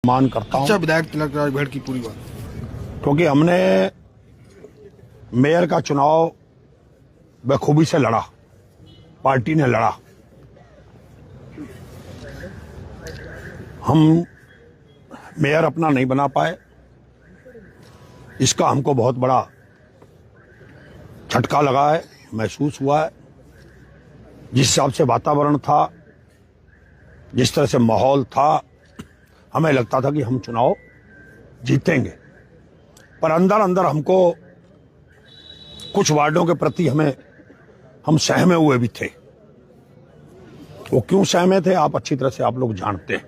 मान करता हूं। अच्छा, विधायक तिलक राज भेड़ की पूरी बात, क्योंकि हमने मेयर का चुनाव बखूबी से लड़ा, पार्टी ने लड़ा। हम मेयर अपना नहीं बना पाए, इसका हमको बहुत बड़ा झटका लगा है, महसूस हुआ है। जिस हिसाब से वातावरण था, जिस तरह से माहौल था, हमें लगता था कि हम चुनाव जीतेंगे, पर अंदर अंदर हमको कुछ वार्डों के प्रति हम सहमे हुए भी थे। वो क्यों सहमे थे, आप अच्छी तरह से आप लोग जानते हैं।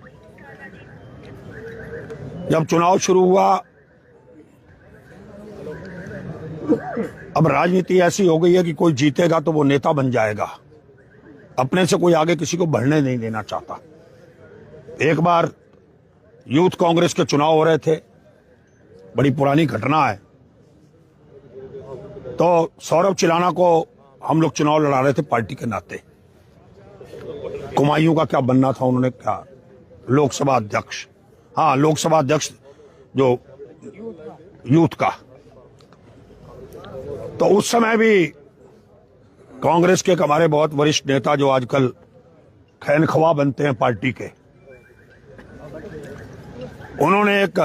जब चुनाव शुरू हुआ, अब राजनीति ऐसी हो गई है कि कोई जीतेगा तो वो नेता बन जाएगा, अपने से कोई आगे किसी को बढ़ने नहीं देना चाहता। एक बार यूथ कांग्रेस के चुनाव हो रहे थे, बड़ी पुरानी घटना है। तो सौरभ चिलाना को हम लोग चुनाव लड़ा रहे थे पार्टी के नाते। कुमायूं का क्या बनना था, उन्होंने क्या लोकसभा अध्यक्ष, हाँ लोकसभा अध्यक्ष जो यूथ का। तो उस समय भी कांग्रेस के हमारे बहुत वरिष्ठ नेता जो आजकल खैनखवा बनते हैं पार्टी के, उन्होंने एक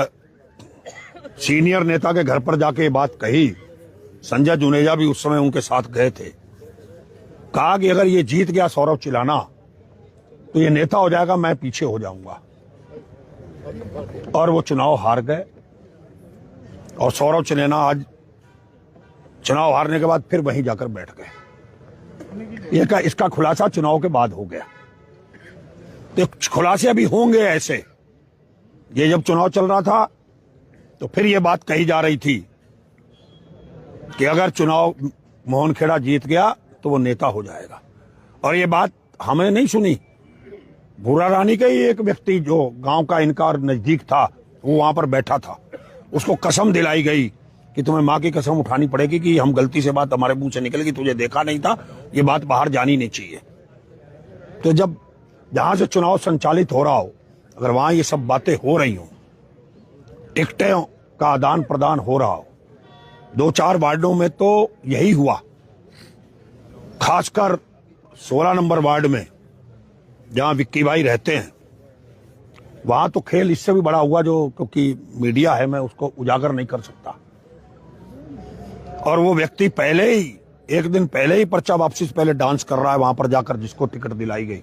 सीनियर नेता के घर पर जाके ये बात कही। संजय जुनेजा भी उस समय उनके साथ गए थे। कहा कि अगर ये जीत गया सौरभ चिलाना तो ये नेता हो जाएगा, मैं पीछे हो जाऊंगा। और वो चुनाव हार गए। और सौरभ चिलाना आज चुनाव हारने के बाद फिर वहीं जाकर बैठ गए। इसका खुलासा चुनाव के बाद हो गया। तो खुलासे अभी होंगे ऐसे। ये जब चुनाव चल रहा था तो फिर ये बात कही जा रही थी कि अगर चुनाव मोहन खेड़ा जीत गया तो वो नेता हो जाएगा। और ये बात हमने नहीं सुनी, भूरा रानी का ही एक व्यक्ति जो गांव का इनका नजदीक था, वो वहां पर बैठा था, उसको कसम दिलाई गई कि तुम्हें मां की कसम उठानी पड़ेगी कि हम गलती से बात हमारे मुंह से निकलेगी, तुझे देखा नहीं था, ये बात बाहर जानी नहीं चाहिए। तो जब जहां से चुनाव संचालित हो रहा हो, अगर वहां ये सब बातें हो रही हो, टिकटों का आदान प्रदान हो रहा हो, 2-4 वार्डों में तो यही हुआ। खासकर 16 नंबर वार्ड में जहां विक्की भाई रहते हैं, वहां तो खेल इससे भी बड़ा हुआ, जो क्योंकि मीडिया है मैं उसको उजागर नहीं कर सकता। और वो व्यक्ति पहले ही, एक दिन पहले ही पर्चा वापसी से पहले डांस कर रहा है वहां पर जाकर, जिसको टिकट दिलाई गई।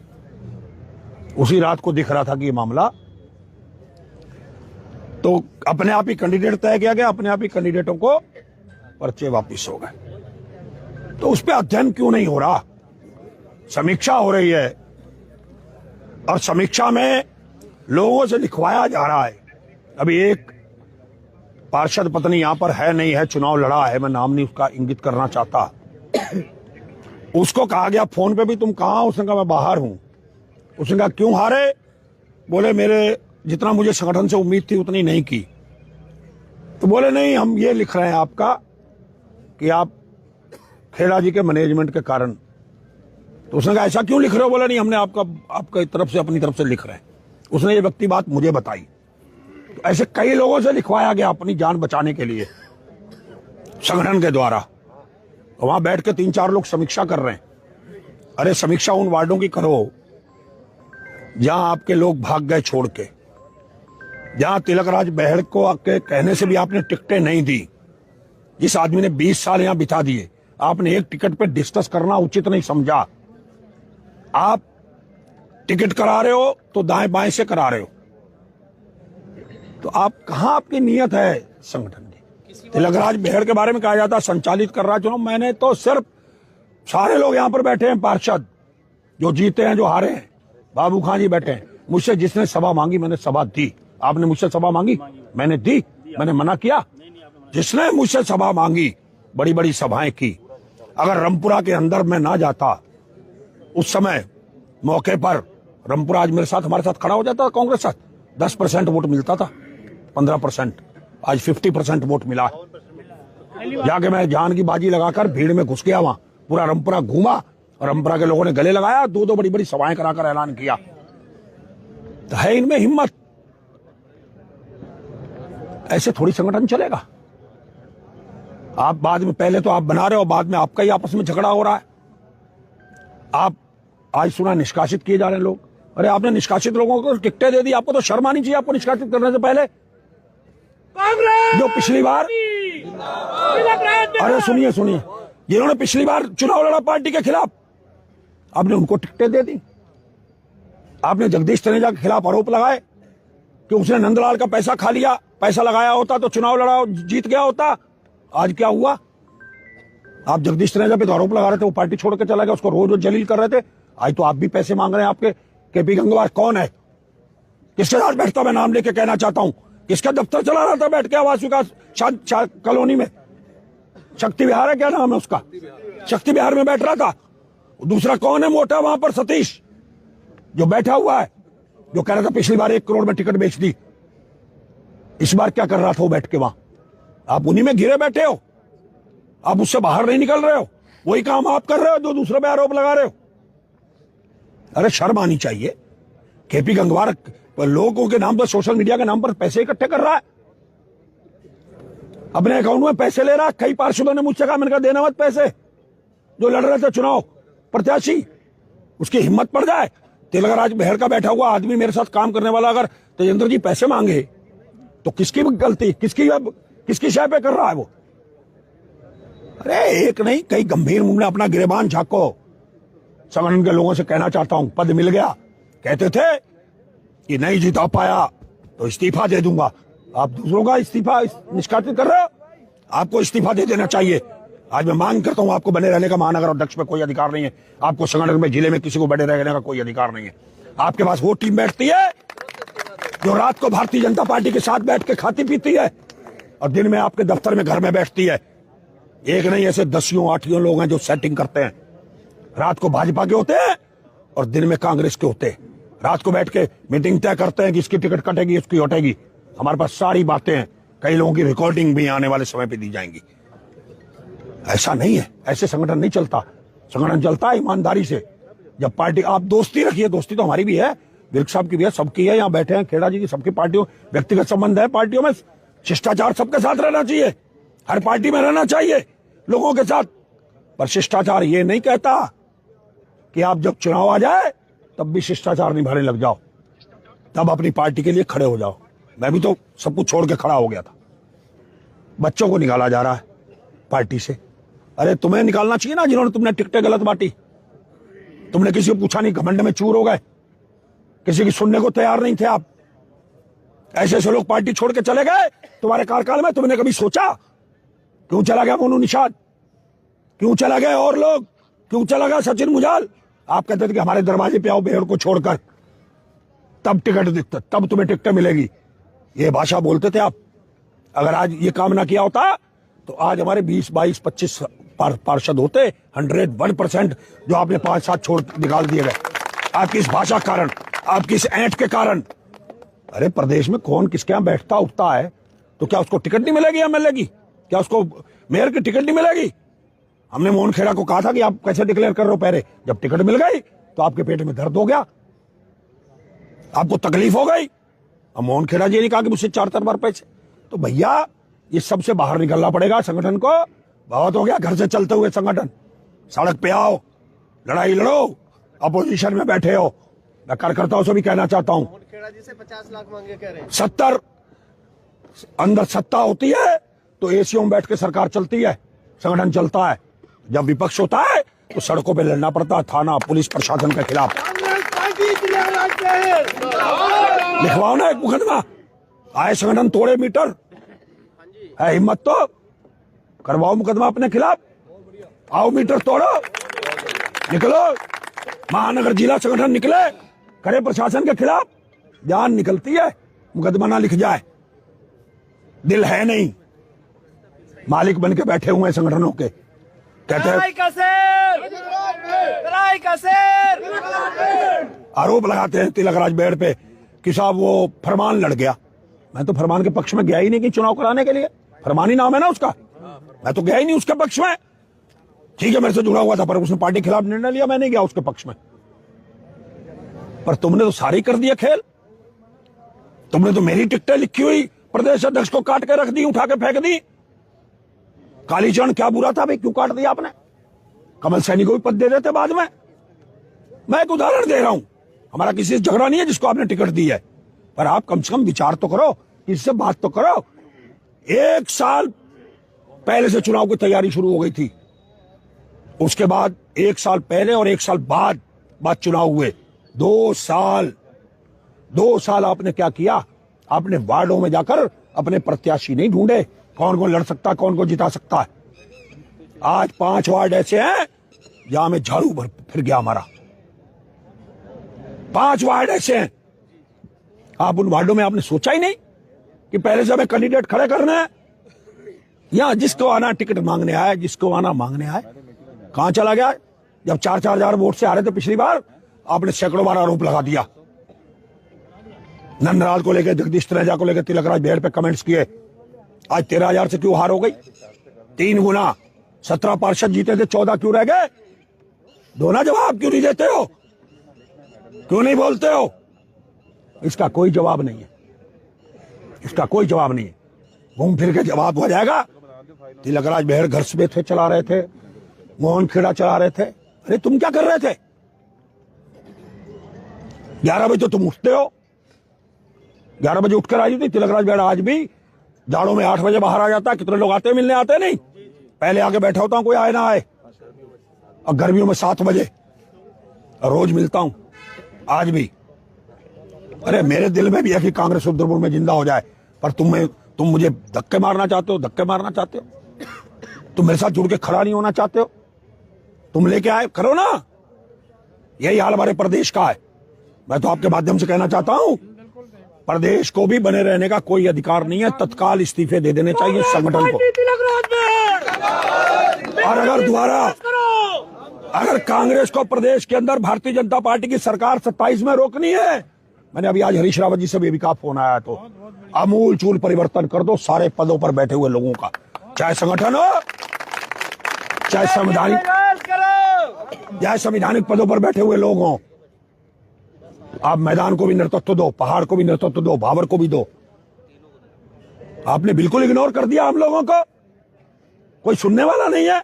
उसी रात को दिख रहा था कि ये मामला तो अपने आप ही कैंडिडेट तय किया गया, अपने आप ही कैंडिडेटों को पर्चे वापस हो गए। तो उस पर अध्ययन क्यों नहीं हो रहा? समीक्षा हो रही है और समीक्षा में लोगों से लिखवाया जा रहा है। अभी एक पार्षद पत्नी यहां पर है नहीं है, चुनाव लड़ा है, मैं नाम नहीं उसका इंगित करना चाहता। उसको कहा गया फोन पे भी, तुम कहां? उसने कहा मैं बाहर हूं। उसने कहा क्यों हारे? बोले मेरे जितना मुझे संगठन से उम्मीद थी उतनी नहीं की। तो बोले नहीं, हम ये लिख रहे हैं आपका कि आप खेड़ा जी के मैनेजमेंट के कारण। तो उसने कहा ऐसा क्यों लिख रहे हो? बोला नहीं, हमने आपका तरफ से, अपनी तरफ से लिख रहे हैं। उसने ये व्यक्ति बात मुझे बताई। तो ऐसे कई लोगों से लिखवाया गया अपनी जान बचाने के लिए संगठन के द्वारा। वहां बैठ के 3-4 लोग समीक्षा कर रहे हैं। अरे समीक्षा उन वार्डों की करो जहां आपके लोग भाग गए छोड़ के, जहां तिलक राज बहेड़ को आपके कहने से भी आपने टिकटें नहीं दी। जिस आदमी ने 20 साल यहां बिता दिए, आपने एक टिकट पे डिस्कस करना उचित नहीं समझा। आप टिकट करा रहे हो तो दाएं बाएं से करा रहे हो। तो आप कहां, आपकी नीयत है संगठन की? तिलक राज बहेड़ के बारे में कहा जाता संचालित कर रहा चुनाव। मैंने तो सिर्फ, सारे लोग यहां पर बैठे हैं पार्षद, जो जीते हैं जो हारे हैं, बाबू खान जी बैठे हैं। मुझसे जिसने सभा मांगी मैंने सभा दी। आपने मुझसे सभा मांगी, मैंने दी? मैंने मना किया? जिसने मुझसे सभा मांगी, बड़ी बड़ी सभाएं की। अगर रामपुरा के अंदर मैं ना जाता, उस समय मौके पर रामपुरा आज मेरे साथ, हमारे साथ खड़ा हो जाता कांग्रेस साथ, 10% वोट मिलता था, 15%, आज 50% वोट मिला। जाके मैं जान की बाजी लगाकर भीड़ में घुस गया, वहां पूरा रामपुरा घूमा और रामपुरा के लोगों ने गले लगाया, 2-2 बड़ी बड़ी सभाएं कराकर ऐलान किया। तो है इनमें हिम्मत। ऐसे थोड़ी संगठन चलेगा। आप बाद में, पहले तो आप बना रहे हो, बाद में आपका ही आपस में झगड़ा हो रहा है। आप आज सुना निष्कासित किए जा रहे हैं लोग। अरे आपने निष्कासित लोगों को टिकटें दे दी, आपको तो शर्म आनी चाहिए आपको निष्कासित करने से पहले। जो पिछली बार, अरे सुनिए सुनिए, जिन्होंने पिछली बार चुनाव लड़ा पार्टी के खिलाफ, आपने उनको टिकटें दे दी। आपने जगदीश तनेजा के खिलाफ आरोप लगाए कि उसने नंदलाल का पैसा खा लिया, पैसा लगाया होता तो चुनाव लड़ा जीत गया होता। आज क्या हुआ? आप जगदीश तनेजा पे तो आरोप लगा रहे थे, वो पार्टी छोड़ के चला गया, उसको रोज रोज जलील कर रहे थे। आज तो आप भी पैसे मांग रहे हैं। आपके केपी गंगवार कौन है? किसके साथ बैठता? मैं नाम लेके कहना चाहता हूं, किसका दफ्तर चला रहा था बैठ के आवास विकास कॉलोनी में? शक्ति विहार है, क्या नाम है उसका? शक्ति विहार में बैठ रहा था। दूसरा कौन है मोटा वहां पर? सतीश, जो बैठा हुआ है, जो कह रहा था पिछली बार 1 करोड़ में टिकट बेच दी। इस बार क्या कर रहा था वो बैठ के वहां? आप उन्हीं में घिरे बैठे हो, आप उससे बाहर नहीं निकल रहे हो। वही काम आप कर रहे हो जो दूसरे पे आरोप लगा रहे हो। अरे शर्म आनी चाहिए। केपी गंगवार लोगों के नाम पर, सोशल मीडिया के नाम पर पैसे इकट्ठे कर रहा है, अपने अकाउंट में पैसे ले रहा है। कई पार्षदों ने मुझसे कहा, मैंने कहा देना मत पैसे, जो लड़ रहे थे चुनाव प्रत्याशी, उसकी हिम्मत पड़ जाए। तिलकराज बहर का बैठा हुआ आदमी, मेरे साथ काम करने वाला, अगर तेजेंद्र जी पैसे मांगे तो किसकी गलती, किसकी शय पे कर रहा है वो? अरे एक नहीं, कई गंभीर मुंह में अपना गिरेबान झाको। संगठन के लोगों से कहना चाहता हूं, पद मिल गया, कहते थे कि नहीं जिता पाया तो इस्तीफा दे दूंगा। आप दूसरों का इस्तीफा निष्कासित कर रहे हो, आपको इस्तीफा दे देना चाहिए। आज मैं मांग करता हूं, आपको बने रहने का महानगर अध्यक्ष में कोई अधिकार नहीं है, आपको संगठन में, जिले में किसी को बने रहने का कोई अधिकार नहीं है। आपके पास वो टीम बैठती है जो रात को भारतीय जनता पार्टी के साथ बैठ के खाती पीती है और दिन में आपके दफ्तर में, घर में बैठती है। एक नहीं, ऐसे 10-8 लोग हैं जो सेटिंग करते हैं। रात को भाजपा के होते हैं और दिन में कांग्रेस के होते हैं। रात को बैठ के मीटिंग तय करते हैं कि इसकी टिकट कटेगी, इसकी हटेगी। हमारे पास सारी बातें हैं, कई लोगों की रिकॉर्डिंग भी आने वाले समय पे दी जाएंगी। ऐसा नहीं है, ऐसे संगठन नहीं चलता। संगठन चलता है ईमानदारी से। जब पार्टी, आप दोस्ती रखिए, दोस्ती तो हमारी भी है, विर्क साहब की भी है, सबकी है, यहाँ बैठे हैं खेड़ा जी की, सबकी पार्टियों, व्यक्तिगत संबंध है पार्टियों में। शिष्टाचार सबके साथ रहना चाहिए, हर पार्टी में रहना चाहिए लोगों के साथ। पर शिष्टाचार ये नहीं कहता कि आप जब चुनाव आ जाए तब भी शिष्टाचार निभाने लग जाओ, तब अपनी पार्टी के लिए खड़े हो जाओ। मैं भी तो सब कुछ छोड़ के खड़ा हो गया था। बच्चों को निकाला जा रहा है पार्टी से। अरे तुम्हें निकालना चाहिए ना, जिन्होंने तुमने टिकटें गलत बांटी। तुमने किसी को पूछा नहीं, घमंड में चूर हो गए, किसी की सुनने को तैयार नहीं थे आप। ऐसे ऐसे लोग पार्टी छोड़ के चले गए तुम्हारे कार्यकाल में। तुमने कभी सोचा क्यों चला गया मोनू निषाद, क्यों चला गया और लोग, क्यों चला गया सचिन मुजाल? आप कहते थे कि हमारे दरवाजे पे आओ बेहर को छोड़कर, तब टिकट दिखता, तब तुम्हें टिकटें मिलेगी। ये भाषा बोलते थे आप। अगर आज ये काम ना किया होता तो आज हमारे 20, 22, 25 पार्षद होते, 101%, जो आपने 5-7 छोड़ निकाल दिए गए आपकी इस भाषा के कारण, आपकी इस ऐंठ के कारण। अरे प्रदेश में कौन किसके यहां बैठता उठता है तो क्या उसको टिकट नहीं मिलेगी एमएलए की? क्या उसको मेयर की टिकट नहीं मिलेगी? हमने मोहन खेड़ा को कहा था कि आप कैसे डिक्लेयर कर रहे हो पहले, जब टिकट मिल गई तो आपके पेट में दर्द हो गया, आपको तकलीफ हो गई। अब मोहन खेड़ा जी ने कहा कि मुझसे 4 बार पैसे। तो भैया ये सबसे बाहर निकलना पड़ेगा संगठन को। बहुत हो गया घर से चलते हुए संगठन, सड़क पे आओ, लड़ाई लड़ो, अपोजिशन में बैठे हो। मैं कार्यकर्ताओं से भी कहना चाहता हूं, खेड़ा जी से 50 लाख मांगे कह रहे हैं। 70 अंदर सत्ता होती है तो एसीओ में बैठ के सरकार चलती है, संगठन चलता है। जब विपक्ष होता है तो सड़कों पे लड़ना पड़ता है, थाना पुलिस प्रशासन के खिलाफ। लिखवाओ ना एक मुकदमा, आए संगठन तोड़े मीटर, है हिम्मत तो करवाओ मुकदमा अपने खिलाफ। आओ मीटर तोड़ो, निकलो, महानगर जिला संगठन निकले, करे प्रशासन के खिलाफ। जान निकलती है, मुकदमा ना लिख जाए। दिल है नहीं, मालिक बन के बैठे हुए हैं संगठनों के। कहते हैं आरोप लगाते हैं तिलकराज बेड़ पे कि साहब वो फरमान लड़ गया। मैं तो फरमान के पक्ष में गया ही नहीं कि चुनाव कराने के लिए, फरमान ही नाम है ना उसका, मैं तो गया ही नहीं उसके पक्ष में। ठीक है मेरे से जुड़ा हुआ था पर उसने पार्टी के खिलाफ निर्णय लिया, मैं नहीं गया उसके पक्ष में। पर तुमने तो सारी कर दिया खेल। तुमने तो मेरी टिकटें लिखी हुई प्रदेश अध्यक्ष को काट के रख दी, उठा के फेंक दी। कालीचरण क्या बुरा था भाई, क्यों काट दिया आपने? कमल सैनी को भी पद दे देते बाद में। मैं एक उदाहरण दे रहा हूं, हमारा किसी से झगड़ा नहीं है जिसको आपने टिकट दी है, पर आप कम से कम विचार तो करो, किससे बात तो करो। 1 साल पहले से चुनाव की तैयारी शुरू हो गई थी, उसके बाद 1 साल पहले और 1 साल बाद चुनाव हुए। 2 साल आपने क्या किया? आपने वार्डों में जाकर अपने प्रत्याशी नहीं ढूंढे, कौन कौन लड़ सकता है, कौन कौन जिता सकता है। आज 5 वार्ड ऐसे हैं जहां में झाड़ू भर फिर गया हमारा। 5 वार्ड ऐसे हैं, आप उन वार्डों में आपने सोचा ही नहीं कि पहले से हमें कैंडिडेट खड़े करना है। यहां जिसको आना टिकट मांगने आए, जिसको आना मांगने आए, कहां चला गया? जब 4-4 हजार वोट से आ रहे थे पिछली बार, आपने सैकड़ों बार आरोप लगा दिया। नंदलाल को लेकर, जगदीश तनेजा को लेकर तिलक राज बेहड़ पे कमेंट्स किए। आज 13,000 से क्यों हार हो गई? 3 गुना। 17 पार्षद जीते थे, 14 क्यों रह गए? दो ना जवाब, क्यों नहीं देते हो? क्यों नहीं बोलते हो? इसका कोई जवाब नहीं है, इसका कोई जवाब नहीं है। घूम फिर के जवाब हो जाएगा। तिलक राज बेहड़ घर से थे, चला रहे थे, मोहन खेड़ा चला रहे थे। अरे तुम क्या कर रहे थे? 11 बजे तो तुम उठते हो, 11 बजे उठकर आई थी तिलक राज बेहड़। आज भी जाड़ों में 8 बजे बाहर आ जाता है। कितने लोग आते हैं मिलने? आते नहीं, पहले आके बैठा होता हूं, कोई आए ना आए। और गर्मियों में 7 बजे रोज मिलता हूं, आज भी। अरे मेरे दिल में भी है कि कांग्रेस रुद्रपुर में जिंदा हो जाए, पर तुम मुझे धक्के मारना चाहते हो, धक्के मारना चाहते हो। तुम मेरे साथ जुड़ के खड़ा नहीं होना चाहते हो। तुम लेके आए, करो ना। यही हाल हमारे प्रदेश का है। मैं तो आपके माध्यम से कहना चाहता हूं, प्रदेश को भी बने रहने का कोई अधिकार नहीं है। तत्काल इस्तीफे दे देने चाहिए संगठन को। और अगर दोबारा अगर कांग्रेस को प्रदेश के अंदर भारतीय जनता पार्टी की सरकार 27 में रोकनी है, मैंने अभी आज हरीश रावत जी से भी कहा, फोन आया, तो अमूल चूल परिवर्तन कर दो सारे पदों पर बैठे हुए लोगों का, चाहे संगठन हो, चाहे संवैधानिक पदों पर बैठे हुए लोग हों। आप मैदान को भी नेतृत्व दो, पहाड़ को भी नेतृत्व दो, भावर को भी दो। आपने बिल्कुल इग्नोर कर दिया हम लोगों को। कोई सुनने वाला नहीं है।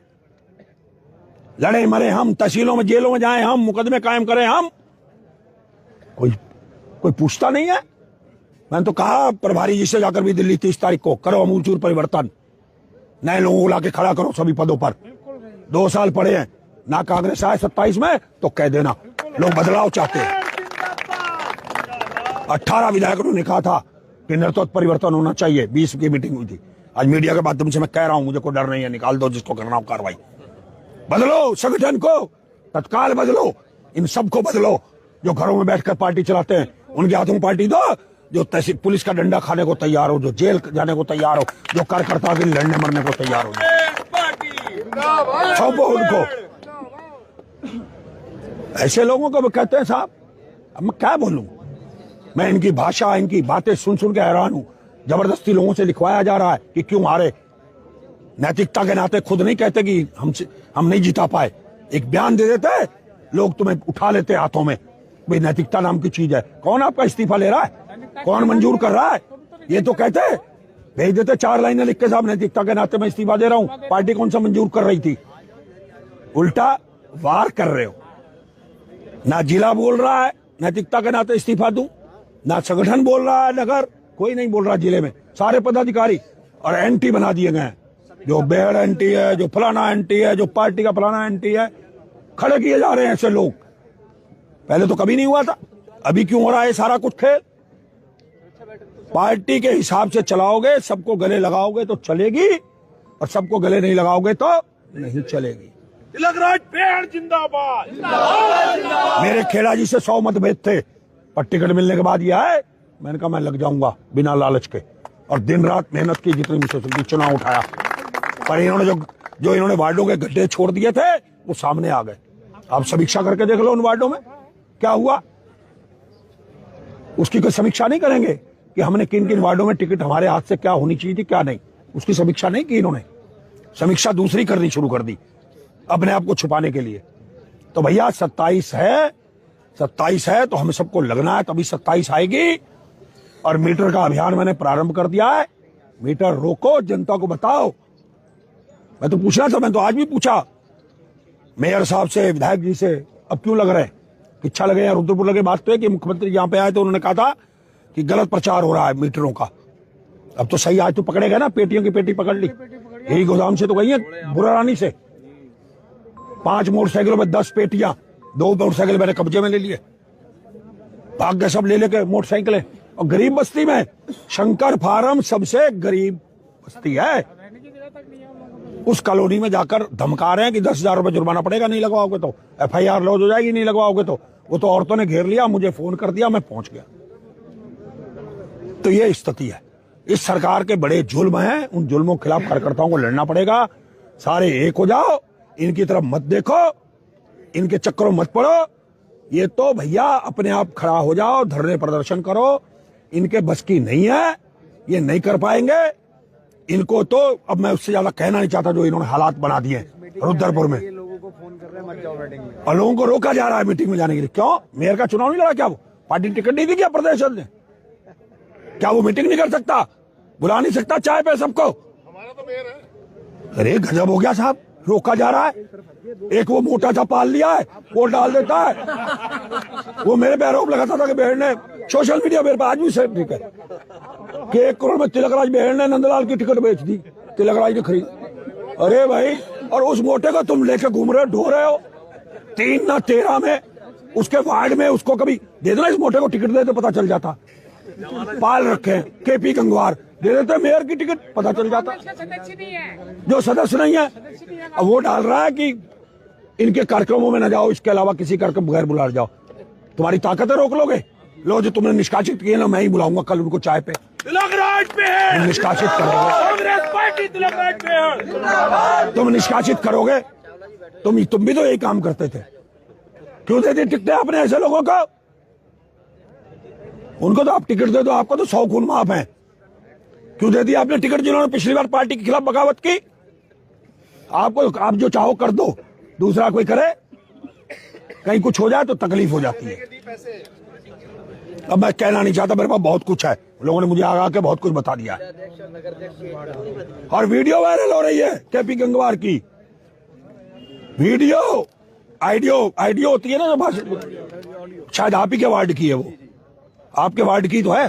लड़े मरे हम, तहसीलों में जेलों में जाएं हम, मुकदमे कायम करें हम, कोई पूछता नहीं है। मैंने तो कहा प्रभारी जी से जाकर भी दिल्ली 30 तारीख को, करो अमूलचूल परिवर्तन, नए लोगों को लाके खड़ा करो सभी पदों पर। 2 साल पड़े हैं ना, कांग्रेस आए 27 में तो कह देना लोग बदलाव चाहते हैं। 18 विधायकों ने कहा था कि नेतृत्व परिवर्तन होना चाहिए। 20 की मीटिंग हुई थी। आज मीडिया के माध्यम से मैं कह रहा हूं, मुझे कोई डर नहीं है, निकाल दो जिसको करना हो कार्रवाई। बदलो संगठन को, तत्काल बदलो, इन सबको बदलो जो घरों में बैठकर पार्टी चलाते हैं। उनके हाथों में पार्टी दो जो तहसील पुलिस का डंडा खाने को तैयार हो, जो जेल जाने को तैयार हो, जो कार्यकर्ता के लड़ने मरने को तैयार हो। सौंपो उनको। ऐसे लोगों को कहते हैं साहब, अब मैं क्या बोलूं? मैं इनकी भाषा, इनकी बातें सुन सुन के हैरान हूं। जबरदस्ती लोगों से लिखवाया जा रहा है कि क्यों हारे। नैतिकता के नाते खुद नहीं कहते कि हम नहीं जिता पाए, एक बयान दे देते हैं, लोग तुम्हें उठा लेते हाथों में। भाई नैतिकता नाम की चीज है। कौन आपका इस्तीफा ले रहा है? कौन मंजूर कर रहा है? ये तो कहते हैं, भेज देते 4 लाइनें लिख के, साहब नैतिकता के नाते मैं इस्तीफा दे रहा हूं। पार्टी कौन सा मंजूर कर रही थी? उल्टा वार कर रहे हो। ना जिला बोल रहा है नैतिकता के नाते इस्तीफा दूं, ना संगठन बोल रहा है, नगर कोई नहीं बोल रहा जिले में। सारे पदाधिकारी और एंटी बना दिए गए हैं। जो बेहड़ एंटी है, जो फलाना एंटी है, जो पार्टी का फलाना एंटी है, खड़े किए जा रहे हैं ऐसे लोग। पहले तो कभी नहीं हुआ था, अभी क्यों हो रहा है सारा कुछ खेल? पार्टी के हिसाब से चलाओगे, सबको गले लगाओगे तो चलेगी, और सबको गले नहीं लगाओगे तो नहीं चलेगी। तिलक राज बेहड़ जिंदाबाद। मेरे खेड़ा जी से 100 मतभेद थे, पर टिकट मिलने के बाद ये आए, मैंने कहा मैं लग जाऊंगा बिना लालच के, और दिन रात मेहनत की जितनी मुझसे चुकी, चुनाव उठाया। पर इन्होंने जो इन्होंने वार्डों के गड्ढे छोड़ दिए थे वो सामने आ गए। आप समीक्षा करके देख लो उन वार्डों में क्या हुआ। उसकी कोई समीक्षा नहीं करेंगे कि हमने किन किन वार्डों में टिकट हमारे हाथ से क्या होनी चाहिए थी, क्या नहीं। उसकी समीक्षा नहीं की इन्होंने। समीक्षा दूसरी करनी शुरू कर दी अपने आप को छुपाने के लिए। तो भैया 27 है तो हमें सबको लगना है, तभी 27 आएगी। और मीटर का अभियान मैंने प्रारंभ कर दिया है। मीटर रोको, जनता को बताओ। मैं तो पूछना था, मैं तो आज भी पूछा मेयर साहब से, विधायक जी से, अब क्यों लग रहे हैं? इच्छा लगे या रुद्रपुर लगे। बात तो है कि मुख्यमंत्री यहाँ पे आए तो उन्होंने कहा था कि गलत प्रचार हो रहा है मीटरों का। अब तो सही, आज तो पकड़े गए ना, पेटियों की पेटी पकड़ ली। यही गोदाम से तो गई है, बुरा रानी से। 5 मोटरसाइकिलों में 10 पेटियां, 2 मोटरसाइकिल मैंने कब्जे में ले लिए। भाग गए सब ले लेके मोटरसाइकिलें। और गरीब बस्ती में शंकर फार्म सबसे गरीब बस्ती है, उस कॉलोनी में जाकर धमका रहे हैं कि 10,000 रुपए जुर्माना पड़ेगा नहीं लगवाओगे तो, FIR लॉज हो जाएगी नहीं लगवाओगे तो। वो तो औरतों ने घेर लिया, मुझे फोन कर दिया, मैं पहुंच गया। तो ये स्थिति है। इस सरकार के बड़े जुल्म हैं, उन जुल्मों के खिलाफ कार्यकर्ताओं को लड़ना पड़ेगा। सारे एक हो जाओ, इनकी तरफ मत देखो, इनके चक्करों मत पड़ो। ये तो भैया अपने आप खड़ा हो जाओ, धरने प्रदर्शन करो। इनके बस की नहीं है, ये नहीं कर पाएंगे। इनको तो अब मैं उससे ज्यादा कहना नहीं चाहता जो इन्होंने हालात बना दिए रुद्रपुर में। लोगों को फोन कर रहे हैं, मत जाओ मीटिंग में। और लोगों को रोका जा रहा है मीटिंग में जाने के लिए। क्यों? मेयर का चुनाव नहीं लड़ा क्या? वो पार्टी टिकट नहीं दी क्या प्रदेश ने? क्या वो मीटिंग नहीं कर सकता, बुला नहीं सकता चाय पे सबको? हमारा तो मेयर है। अरे गजब हो गया साहब, रोका जा रहा है। एक वो मोटा सा पाल लिया है, वो डाल देता है। वो मेरे पे आरोप लगाता था कि बेहड़ ने, सोशल मीडिया मेरे पे आज भी सेफ ठीक है, कि 1 करोड़ में तिलकराज बेहड़ ने नंदलाल की टिकट बेच दी, तिलकराज ने खरीद। अरे भाई, और उस मोटे को तुम लेके घूम रहे हो, ढो रहे हो। 3 ना 13 में उसके वार्ड में उसको कभी दे देना, इस मोटे को टिकट दे तो पता चल जाता। पाल रखे हैं KP गंगवार, दे देते मेयर की टिकट, पता चल जाता। जो सदस्य नहीं है, अब वो डाल रहा है कि इनके कार्यक्रमों में न जाओ, इसके अलावा किसी कार्यक्रम बगैर बुला जाओ। तुम्हारी ताकत है, रोक लोगे? लो, जो तुमने निष्कासित किए ना, मैं ही बुलाऊंगा कल उनको चाय पे, तिलकराज पे है, निष्कासित करोगे। कांग्रेस पार्टी तिलकराज पे है। तुम निष्कासित करोगे, तुम भी तो यही काम करते थे। क्यों देते टिकटें आपने ऐसे लोगों को? उनको तो आप टिकट दे दो, आपको तो 100 खून माफ है। क्यों दे दिया आपने टिकट जिन्होंने पिछली बार पार्टी के खिलाफ बगावत की? आपको, आप जो चाहो कर दो, दूसरा कोई करे, कहीं कुछ हो जाए तो तकलीफ हो जाती है। अब मैं कहना नहीं चाहता, मेरे पास बहुत कुछ है, लोगों ने मुझे आगा के बहुत कुछ बता दिया है। और वीडियो वायरल हो रही है KP गंगवार की। वीडियो आइडियो होती है ना, जो भाषण, शायद आप ही के वार्ड की है, वो आपके वार्ड की तो है।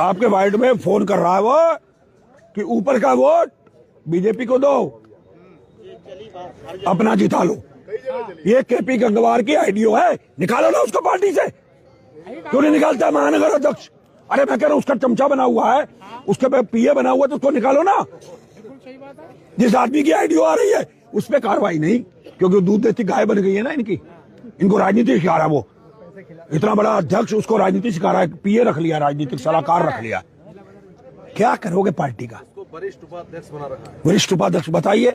आपके वार्ड में फोन कर रहा है वो कि ऊपर का वोट बीजेपी को दो, अपना जिता लो। ये KP गंगवार की आइडियो है, निकालो ना उसको पार्टी से। क्यों नहीं निकालता है महानगर अध्यक्ष? अरे मैं कह रहा हूं, उसका चमचा बना हुआ है, उसके पे PA बना हुआ है, तो उसको निकालो ना। जिस आदमी की आइडियो आ रही है उस पर कार्रवाई नहीं, क्योंकि दूध देती गाय बन गई है ना इनको राजनीति सिखा रहा है वो। इतना बड़ा अध्यक्ष, उसको राजनीति सिखा रहा है, PA रख लिया, राजनीतिक सलाहकार रख लिया। क्या करोगे पार्टी का? वरिष्ठ उपाध्यक्ष बना रखा है। वरिष्ठ उपाध्यक्ष बताइए।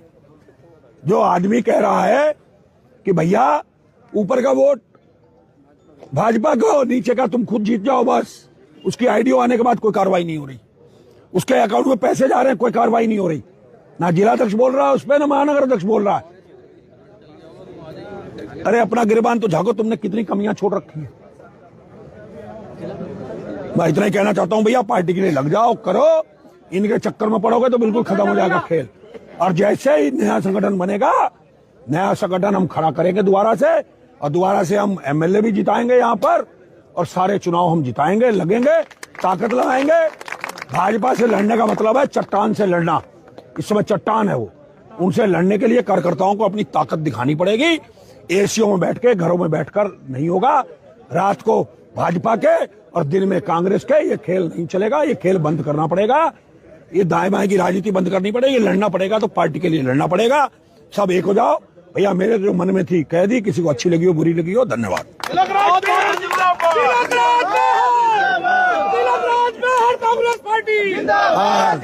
जो आदमी कह रहा है कि भैया ऊपर का वोट भाजपा को, नीचे का तुम खुद जीत जाओ बस, उसकी आइडियो आने के बाद कोई कार्रवाई नहीं हो रही। उसके अकाउंट में पैसे जा रहे हैं, कोई कार्रवाई नहीं हो रही। ना जिलाध्यक्ष बोल रहा है उस पर, ना महानगर अध्यक्ष बोल रहा है। अरे अपना गिरबान तो झाँको, तुमने कितनी कमियां छोड़ रखी है। मैं इतना ही कहना चाहता हूं भैया, पार्टी के लिए लग जाओ, करो। इनके चक्कर में पड़ोगे तो बिल्कुल खत्म हो जाएगा खेल। और जैसे ही नया संगठन बनेगा, नया संगठन हम खड़ा करेंगे दोबारा से, और दोबारा से हम MLA भी जिताएंगे यहाँ पर, और सारे चुनाव हम जिताएंगे, लगेंगे, ताकत लगाएंगे। भाजपा से लड़ने का मतलब है चट्टान से लड़ना। इस समय चट्टान है वो, उनसे लड़ने के लिए कार्यकर्ताओं को अपनी ताकत दिखानी पड़ेगी। एसीओ में बैठ के, घरों में बैठकर नहीं होगा। रात को भाजपा के और दिन में कांग्रेस के, ये खेल नहीं चलेगा। ये खेल बंद करना पड़ेगा। ये दाएं बाएं की राजनीति बंद करनी पड़ेगी। लड़ना पड़ेगा तो पार्टी के लिए लड़ना पड़ेगा। सब एक हो जाओ भैया। मेरे जो मन में थी कह दी, किसी को अच्छी लगी हो बुरी लगी हो, धन्यवाद। तिलकराज पे हर कांग्रेस पार्टी जिंदाबाद।